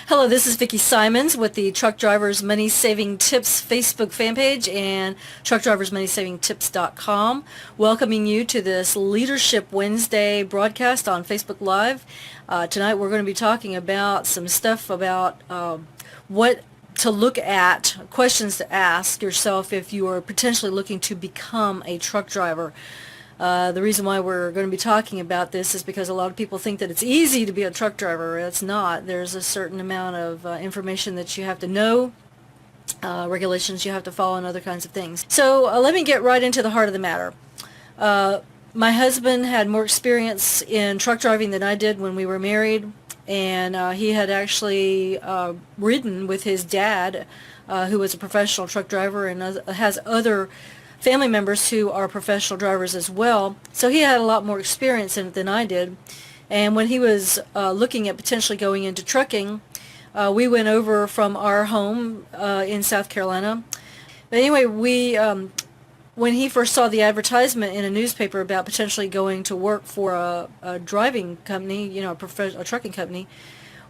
Hello, this is Vicki Simons with the Truck Drivers Money Saving Tips Facebook fan page and TruckDriversMoneySavingTips.com, welcoming you to this Leadership Wednesday broadcast on Facebook Live. Tonight we're going to be talking about some stuff about what to look at, questions to ask yourself if you are potentially looking to become a truck driver. The reason why we're going to be talking about this is because a lot of people think that it's easy to be a truck driver. It's not. There's a certain amount of information that you have to know, regulations you have to follow, and other kinds of things. So let me get right into the heart of the matter. My husband had more experience in truck driving than I did when we were married, and he had actually ridden with his dad, who was a professional truck driver and has other family members who are professional drivers as well. So he had a lot more experience in it than I did. And when he was looking at potentially going into trucking, we went over from our home in South Carolina. But anyway, when he first saw the advertisement in a newspaper about potentially going to work for a driving company, you know, a trucking company,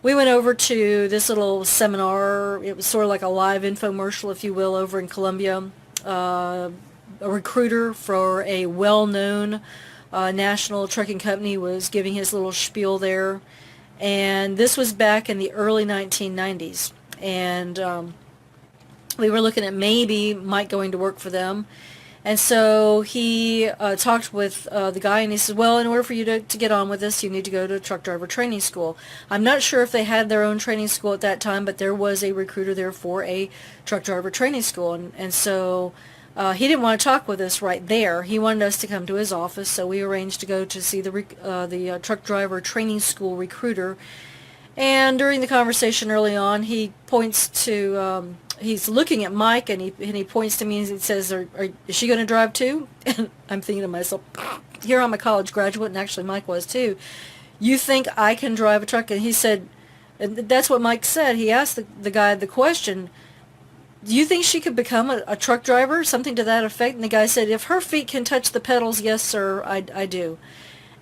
we went over to this little seminar. It was sort of like a live infomercial, if you will, over in Columbia. A recruiter for a well-known national trucking company was giving his little spiel there, and this was back in the early 1990s, and we were looking at maybe Mike going to work for them. And so he talked with the guy, and he said, well, in order for you to get on with this, you need to go to truck driver training school. I'm not sure if they had their own training school at that time, but there was a recruiter there for a truck driver training school. And so he didn't want to talk with us right there. He wanted us to come to his office, so we arranged to go to see the truck driver training school recruiter. And during the conversation early on, he points to, he's looking at Mike, and he points to me and he says, is she going to drive too? And I'm thinking to myself, here I'm a college graduate, and actually Mike was too. You think I can drive a truck? And he said, and that's what Mike said. He asked the guy the question, do you think she could become a truck driver? Something to that effect. And the guy said, if her feet can touch the pedals, yes, sir, I do.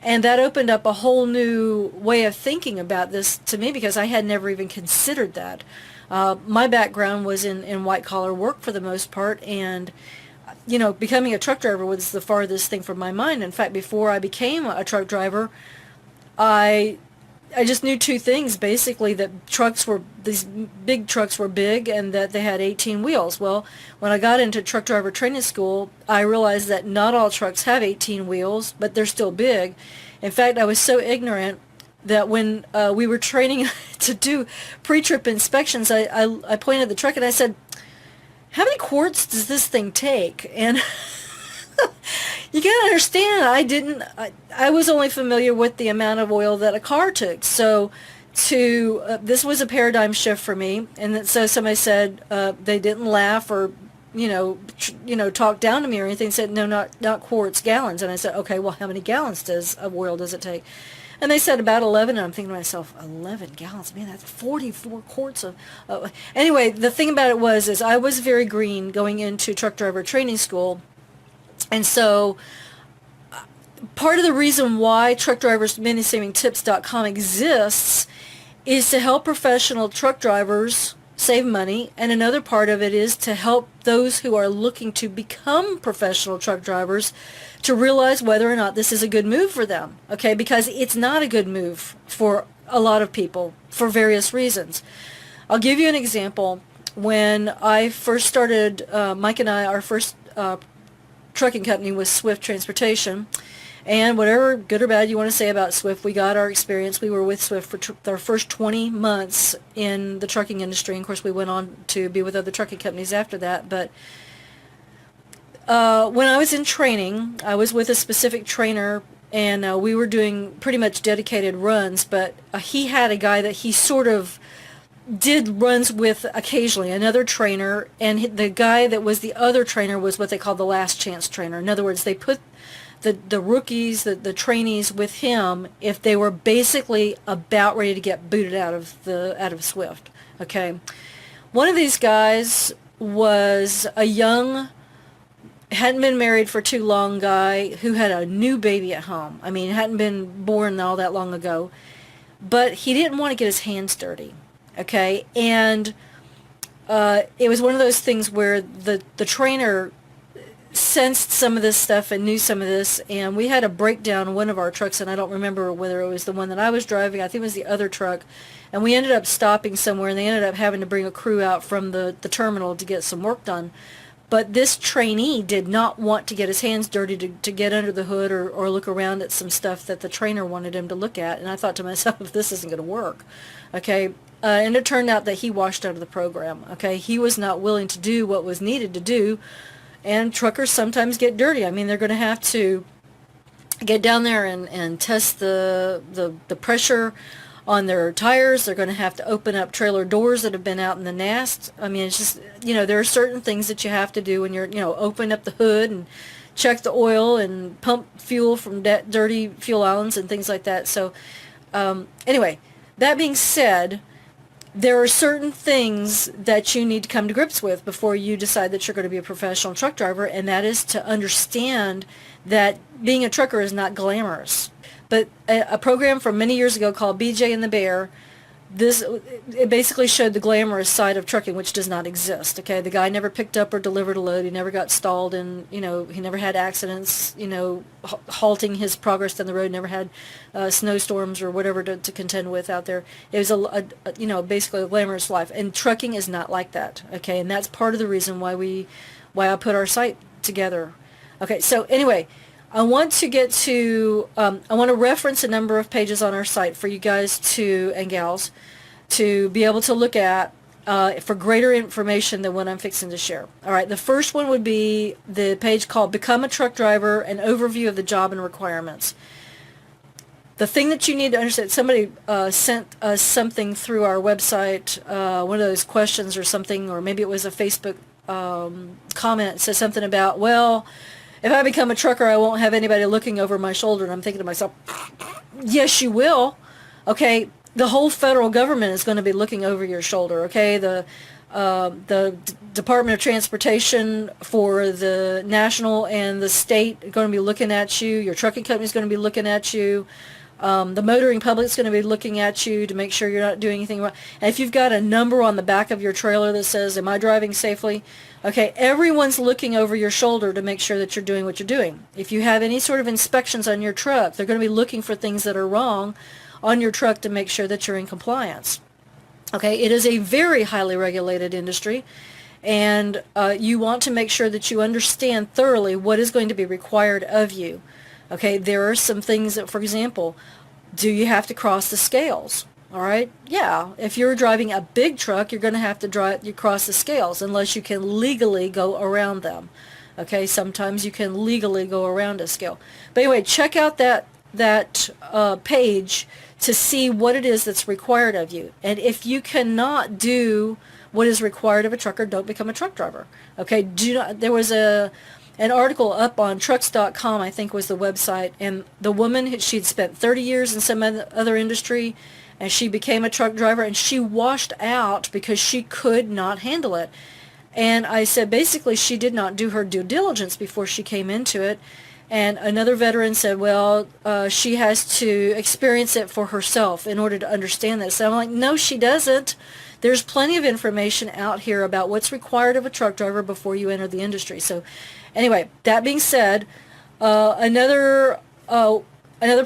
And that opened up a whole new way of thinking about this to me, because I had never even considered that. My background was in white-collar work for the most part, and you know, becoming a truck driver was the farthest thing from my mind. In fact, before I became a truck driver, I just knew two things, basically, that these big trucks were big and that they had 18 wheels. Well, when I got into truck driver training school, I realized that not all trucks have 18 wheels, but they're still big. In fact, I was so ignorant that when we were training to do pre-trip inspections, I pointed at the truck and I said, how many quarts does this thing take? And you gotta understand, I was only familiar with the amount of oil that a car took. So this was a paradigm shift for me. And so somebody said, they didn't laugh or, talk down to me or anything, said, no, not quarts, gallons. And I said, okay, well, how many gallons of oil does it take? And they said about 11, and I'm thinking to myself, 11 gallons, man, that's 44 quarts of... Anyway, the thing about it is I was very green going into truck driver training school. And so part of the reason why TruckDriversMoneySavingTips.com exists is to help professional truck drivers save money, and another part of it is to help those who are looking to become professional truck drivers to realize whether or not this is a good move for them, okay? Because it's not a good move for a lot of people for various reasons. I'll give you an example. When I first started, Mike and I, our first trucking company was Swift Transportation, and whatever good or bad you want to say about Swift, we got our experience. We were with Swift for our first 20 months in the trucking industry. And of course, we went on to be with other trucking companies after that. But when I was in training, I was with a specific trainer, and we were doing pretty much dedicated runs. But he had a guy that he sort of did runs with occasionally, another trainer, and the guy that was the other trainer was what they call the last chance trainer. In other words, they put the rookies, the trainees with him if they were basically about ready to get booted out of Swift. Okay, one of these guys was a young, hadn't been married for too long guy who had a new baby at home. I mean, hadn't been born all that long ago, but he didn't want to get his hands dirty. Okay, and it was one of those things where the trainer sensed some of this stuff and knew some of this, and we had a breakdown on one of our trucks, and I don't remember whether it was the one that I was driving. I think it was the other truck, and we ended up stopping somewhere, and they ended up having to bring a crew out from the terminal to get some work done. But this trainee did not want to get his hands dirty to get under the hood or look around at some stuff that the trainer wanted him to look at. And I thought to myself, this isn't going to work. Okay. And it turned out that he washed out of the program. Okay. He was not willing to do what was needed to do. And truckers sometimes get dirty. I mean, they're going to have to get down there and test the pressure on their tires. They're going to have to open up trailer doors that have been out in the nast. I mean, it's just, there are certain things that you have to do when you're, open up the hood and check the oil and pump fuel from dirty fuel islands and things like that. So anyway, that being said, there are certain things that you need to come to grips with before you decide that you're going to be a professional truck driver, and that is to understand that being a trucker is not glamorous. But a program from many years ago called BJ and the Bear, it basically showed the glamorous side of trucking, which does not exist. Okay, the guy never picked up or delivered a load. He never got stalled, and he never had accidents. Halting his progress down the road. Never had snowstorms or whatever to contend with out there. It was basically a glamorous life. And trucking is not like that. Okay, and that's part of the reason why I put our site together. Okay, so anyway. I want to reference a number of pages on our site for you guys and gals to be able to look at for greater information than what I'm fixing to share. All right, the first one would be the page called Become a Truck Driver, an overview of the job and requirements. The thing that you need to understand, somebody sent us something through our website, one of those questions or something, or maybe it was a Facebook comment, says something about, well, if I become a trucker, I won't have anybody looking over my shoulder. And I'm thinking to myself, yes, you will. Okay, the whole federal government is going to be looking over your shoulder. Okay, the Department of Transportation for the national and the state are going to be looking at you. Your trucking company is going to be looking at you. The motoring public is going to be looking at you to make sure you're not doing anything wrong. And if you've got a number on the back of your trailer that says, am I driving safely? Okay, everyone's looking over your shoulder to make sure that you're doing what you're doing. If you have any sort of inspections on your truck, they're going to be looking for things that are wrong on your truck to make sure that you're in compliance. Okay, it is a very highly regulated industry, and you want to make sure that you understand thoroughly what is going to be required of you. Okay, there are some things that, for example, do you have to cross the scales? All right, yeah, if you're driving a big truck, you're going to have to cross the scales unless you can legally go around them. Okay, sometimes you can legally go around a scale. But anyway, check out that page to see what it is that's required of you. And if you cannot do what is required of a trucker, don't become a truck driver. Okay, there was an article up on trucks.com, I think was the website, and the woman, she'd spent 30 years in some other industry, and she became a truck driver, and she washed out because she could not handle it. And I said, basically, she did not do her due diligence before she came into it. And another veteran said, well, she has to experience it for herself in order to understand this. So I'm like, no, she doesn't. There's plenty of information out here about what's required of a truck driver before you enter the industry. So anyway, that being said, another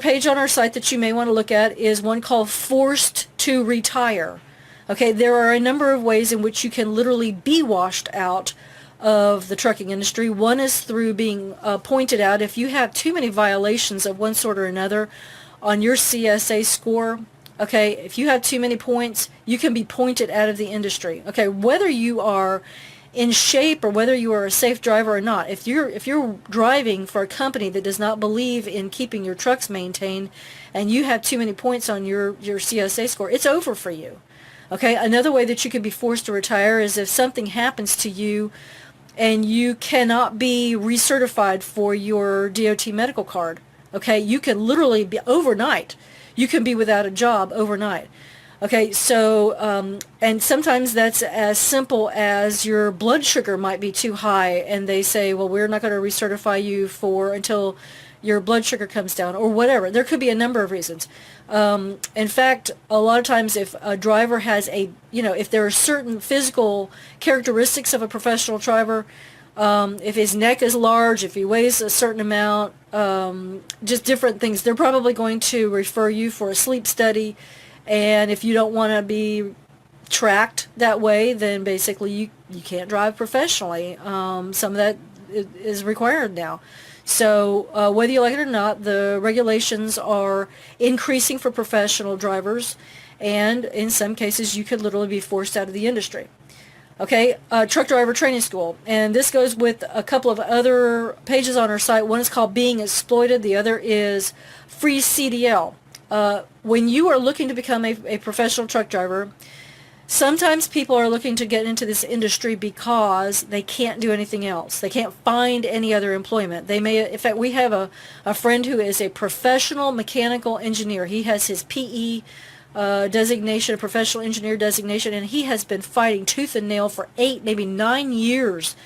page on our site that you may want to look at is one called Forced to Retire. Okay, there are a number of ways in which you can literally be washed out of the trucking industry. One is through being pointed out. If you have too many violations of one sort or another on your CSA score, okay, if you have too many points, you can be pointed out of the industry. Okay, whether you are in shape or whether you are a safe driver or not, if you're driving for a company that does not believe in keeping your trucks maintained and you have too many points on your CSA score, it's over for you. Okay, another way that you could be forced to retire is if something happens to you and you cannot be recertified for your DOT medical card. Okay, you can literally be overnight. You can be without a job overnight. Okay, so, and sometimes that's as simple as your blood sugar might be too high, and they say, well, we're not going to recertify you for until your blood sugar comes down, or whatever. There could be a number of reasons. In fact, a lot of times if a driver has if there are certain physical characteristics of a professional driver, if his neck is large, if he weighs a certain amount, just different things, they're probably going to refer you for a sleep study. And if you don't want to be tracked that way, then basically you can't drive professionally. Some of that is required now. So whether you like it or not, the regulations are increasing for professional drivers, and in some cases you could literally be forced out of the industry. Okay, truck driver training school, and this goes with a couple of other pages on our site. One is called Being Exploited, the other is Free CDL. When you are looking to become a professional truck driver, sometimes people are looking to get into this industry because they can't do anything else. They can't find any other employment. They may, in fact, we have a friend who is a professional mechanical engineer. He has his PE designation, a professional engineer designation, and he has been fighting tooth and nail for 8, maybe 9 years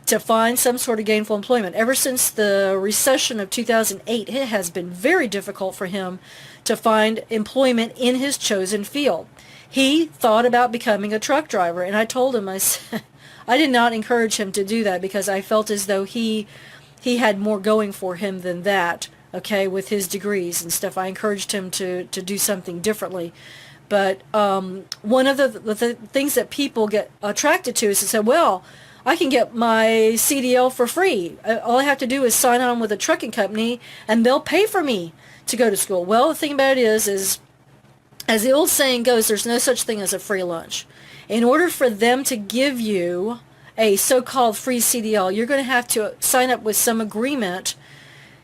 to find some sort of gainful employment. Ever since the recession of 2008, it has been very difficult for him to find employment in his chosen field. He thought about becoming a truck driver, and I told him, I said, I did not encourage him to do that because I felt as though he had more going for him than that, okay, with his degrees and stuff. I encouraged him to do something differently. But one of the things that people get attracted to is to say, well, I can get my CDL for free. All I have to do is sign on with a trucking company, and they'll pay for me to go to school. Well, the thing about it is as the old saying goes, there's no such thing as a free lunch. In order for them to give you a so-called free CDL, you're going to have to sign up with some agreement.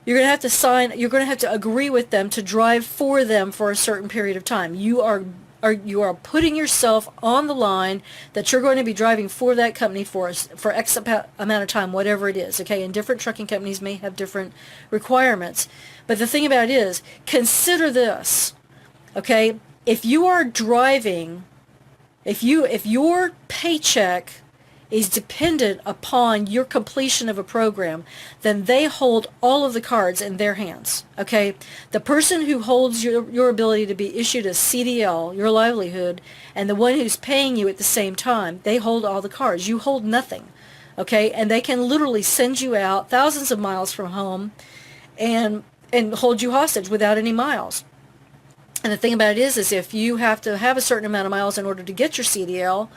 You're going to have to agree with them to drive for them for a certain period of time. You are putting yourself on the line that you're going to be driving for that company for X amount of time, whatever it is, okay? And different trucking companies may have different requirements. But the thing about it is, consider this, okay? If you are driving, if your paycheck is dependent upon your completion of a program, then they hold all of the cards in their hands, okay? The person who holds your ability to be issued a CDL, your livelihood, and the one who's paying you at the same time, they hold all the cards. You hold nothing, okay? And they can literally send you out thousands of miles from home and hold you hostage without any miles. And the thing about it is if you have to have a certain amount of miles in order to get your CDL,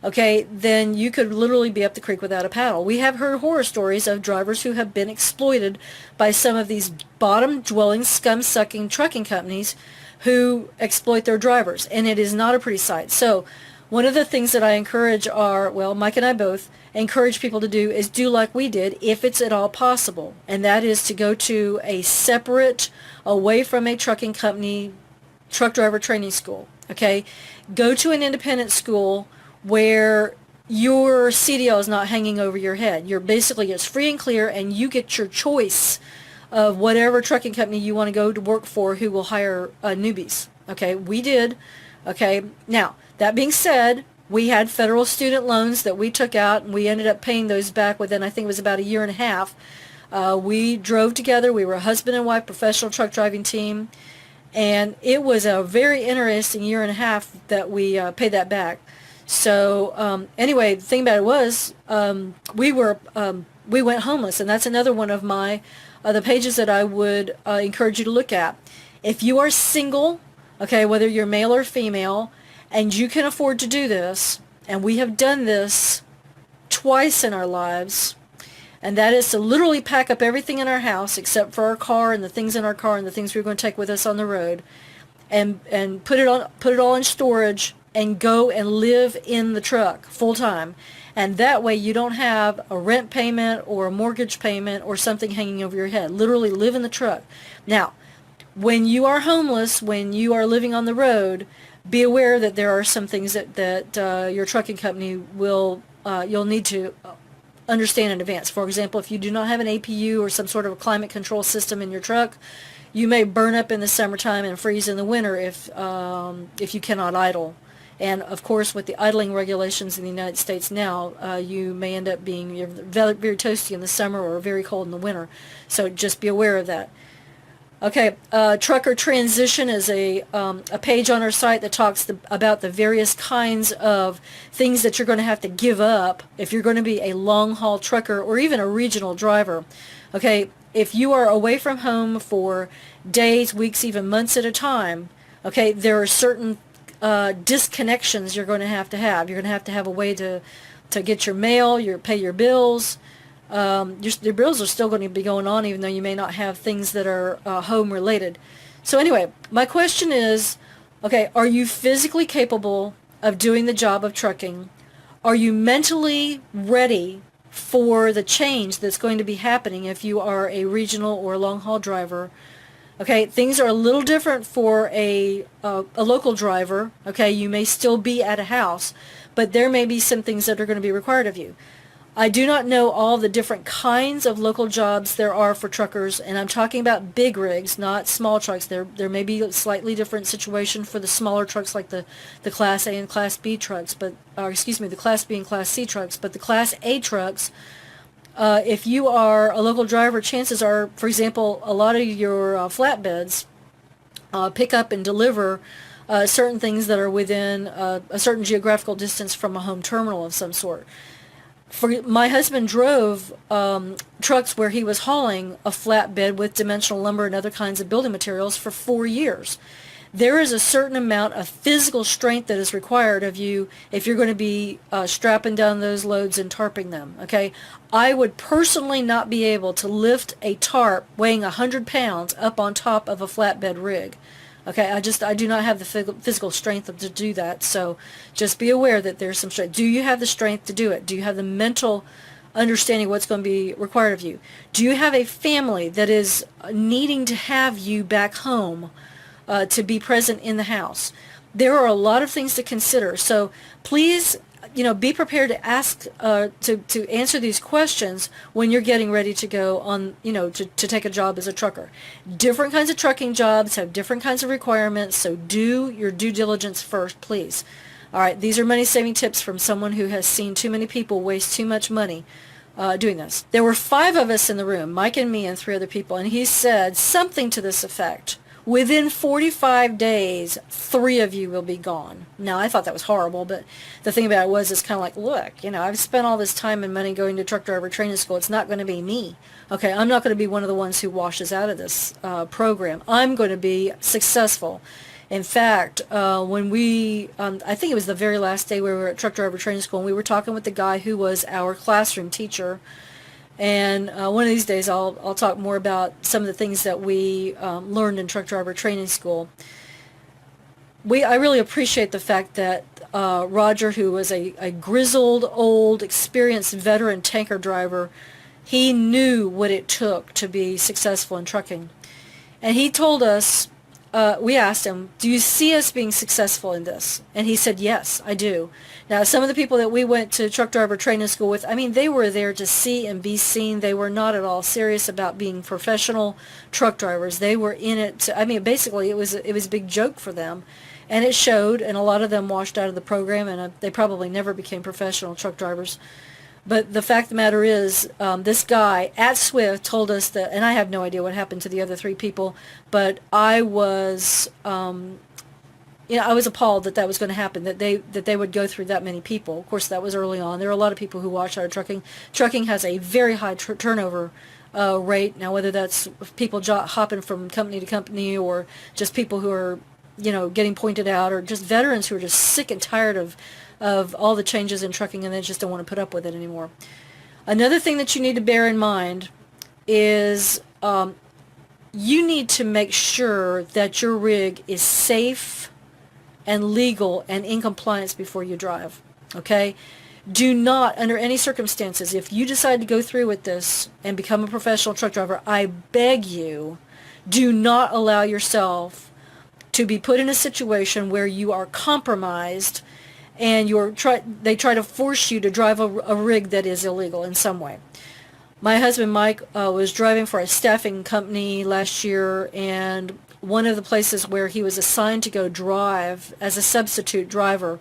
okay, then you could literally be up the creek without a paddle. We have heard horror stories of drivers who have been exploited by some of these bottom-dwelling, scum-sucking trucking companies who exploit their drivers, and it is not a pretty sight. So one of the things that I encourage Mike and I both encourage people to do is do like we did, if it's at all possible, and that is to go to a separate, away from a trucking company, truck driver training school, okay? Go to an independent school where your CDL is not hanging over your head. You're basically, it's free and clear, and you get your choice of whatever trucking company you want to go to work for who will hire newbies. Okay, we did. Okay, now, that being said, we had federal student loans that we took out, and we ended up paying those back within, I think it was about a year and a half. We drove together. We were a husband and wife professional truck driving team, and it was a very interesting year and a half that we paid that back. So anyway, the thing about it was we went homeless, and that's another one of my the pages that I would encourage you to look at. If you are single, okay, whether you're male or female, and you can afford to do this, and we have done this twice in our lives, and that is to literally pack up everything in our house except for our car and the things in our car and the things we're going to take with us on the road, and put it all in storage and go and live in the truck full time. And that way you don't have a rent payment or a mortgage payment or something hanging over your head. Literally live in the truck. Now, when you are homeless, when you are living on the road, be aware that there are some things that your trucking company you'll need to understand in advance. For example, if you do not have an APU or some sort of a climate control system in your truck, you may burn up in the summertime and freeze in the winter if you cannot idle. And of course, with the idling regulations in the United States now, you may end up being very, very toasty in the summer or very cold in the winter. So just be aware of that. Okay, Trucker Transition is a page on our site that talks about the various kinds of things that you're going to have to give up if you're going to be a long-haul trucker or even a regional driver. Okay, if you are away from home for days, weeks, even months at a time, okay, there are certain disconnections you're going to have to have. You're going to have a way to get your mail, pay your bills. Your bills are still going to be going on even though you may not have things that are home related. So anyway, my question is, okay, are you physically capable of doing the job of trucking? Are you mentally ready for the change that's going to be happening if you are a regional or long haul driver? Okay, things are a little different for a local driver. Okay, you may still be at a house, but there may be some things that are going to be required of you. I do not know all the different kinds of local jobs there are for truckers, and I'm talking about big rigs, not small trucks. There may be a slightly different situation for the smaller trucks like the Class A and Class B trucks, the Class B and Class C trucks, but the Class A trucks, if you are a local driver, chances are, for example, a lot of your flatbeds pick up and deliver certain things that are within a certain geographical distance from a home terminal of some sort. My husband drove trucks where he was hauling a flatbed with dimensional lumber and other kinds of building materials for 4 years. There is a certain amount of physical strength that is required of you if you're going to be strapping down those loads and tarping them. Okay, I would personally not be able to lift a tarp weighing 100 pounds up on top of a flatbed rig. Okay, I do not have the physical strength to do that, so just be aware that there's some strength. Do you have the strength to do it? Do you have the mental understanding of what's going to be required of you? Do you have a family that is needing to have you back home to be present in the house? There are a lot of things to consider, so please be prepared to ask to answer these questions when you're getting ready to go on, to take a job as a trucker. Different kinds of trucking jobs have different kinds of requirements, so do your due diligence first, please. All right, these are money saving tips from someone who has seen too many people waste too much money doing this. There were 5 of us in the room, Mike and me and 3 other people, and he said something to this effect: within 45 days, 3 of you will be gone. Now, I thought that was horrible, but the thing about it was, it's kind of like, look, I've spent all this time and money going to truck driver training school. It's not going to be me. Okay, I'm not going to be one of the ones who washes out of this program. I'm going to be successful. In fact, when I think it was the very last day we were at truck driver training school, and we were talking with the guy who was our classroom teacher. And one of these days I'll talk more about some of the things that we learned in truck driver training school. I really appreciate the fact that Roger, who was a grizzled, old, experienced veteran tanker driver, he knew what it took to be successful in trucking. And he told us, we asked him, do you see us being successful in this? And he said, yes, I do. Now, some of the people that we went to truck driver training school with, they were there to see and be seen. They were not at all serious about being professional truck drivers. They were in it basically it was a big joke for them. And it showed, and a lot of them washed out of the program, and they probably never became professional truck drivers. But the fact of the matter is, this guy at Swift told us that, and I have no idea what happened to the other 3 people, but I was, I was appalled that was going to happen, that they would go through that many people. Of course, that was early on. There are a lot of people who watch out of trucking. Trucking has a very high turnover rate. Now, whether that's people hopping from company to company or just people who are, getting pointed out, or just veterans who are just sick and tired of all the changes in trucking and they just don't want to put up with it anymore. Another thing that you need to bear in mind is you need to make sure that your rig is safe and legal and in compliance before you drive. Okay? Do not, under any circumstances, if you decide to go through with this and become a professional truck driver, I beg you, do not allow yourself to be put in a situation where you are compromised and they try to force you to drive a rig that is illegal in some way. My husband Mike was driving for a staffing company last year, and one of the places where he was assigned to go drive as a substitute driver,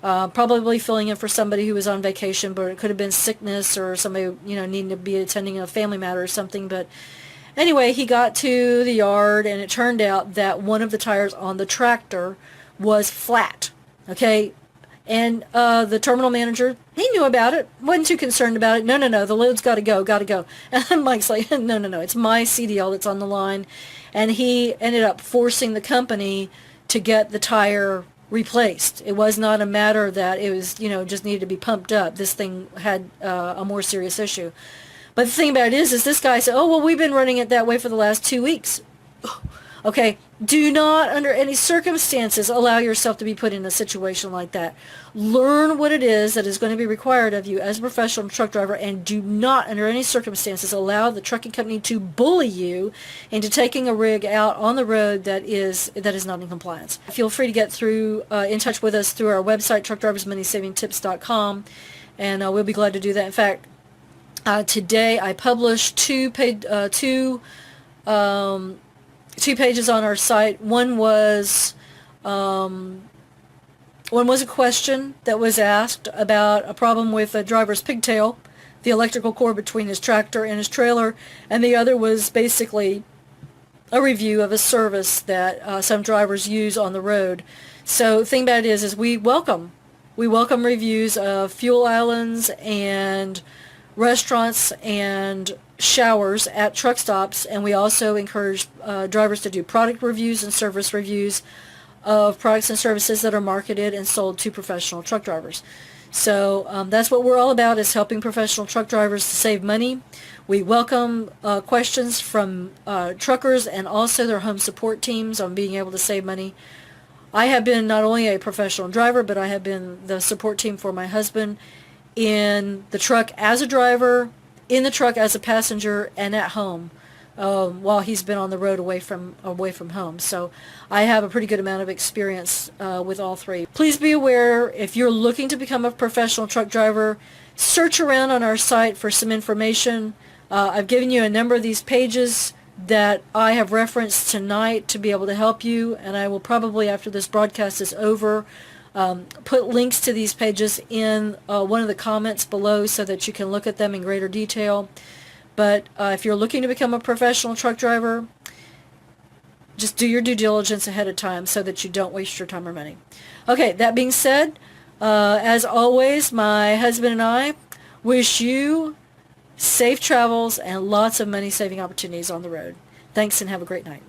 probably filling in for somebody who was on vacation, but it could have been sickness or somebody, needing to be attending a family matter or something. But anyway, he got to the yard, and it turned out that one of the tires on the tractor was flat. Okay, and the terminal manager, he knew about it, wasn't too concerned about it. No, the load's got to go, got to go. And Mike's like, no, it's my CDL that's on the line. And he ended up forcing the company to get the tire replaced. It was not a matter that it was, just needed to be pumped up. This thing had a more serious issue. But the thing about it is this guy said, oh, well, we've been running it that way for the last 2 weeks. Okay, do not under any circumstances allow yourself to be put in a situation like that. Learn what it is that is going to be required of you as a professional truck driver, and do not under any circumstances allow the trucking company to bully you into taking a rig out on the road that is not in compliance. Feel free to get in touch with us through our website, TruckDriversMoneySavingTips.com, and we'll be glad to do that. In fact, today I published two pages on our site. One was a question that was asked about a problem with a driver's pigtail, the electrical cord between his tractor and his trailer, and the other was basically a review of a service that some drivers use on the road. So the thing about it is we welcome reviews of fuel islands and restaurants and showers at truck stops, and we also encourage drivers to do product reviews and service reviews of products and services that are marketed and sold to professional truck drivers. So that's what we're all about, is helping professional truck drivers to save money. We welcome questions from truckers and also their home support teams on being able to save money. I have been not only a professional driver, but I have been the support team for my husband in the truck as a driver, in the truck as a passenger, and at home while he's been on the road away from home. So I have a pretty good amount of experience with all three. Please be aware, if you're looking to become a professional truck driver, search around on our site for some information. I've given you a number of these pages that I have referenced tonight to be able to help you, and I will probably, after this broadcast is over, put links to these pages in one of the comments below so that you can look at them in greater detail. But if you're looking to become a professional truck driver, just do your due diligence ahead of time so that you don't waste your time or money. Okay, that being said, as always, my husband and I wish you safe travels and lots of money-saving opportunities on the road. Thanks, and have a great night.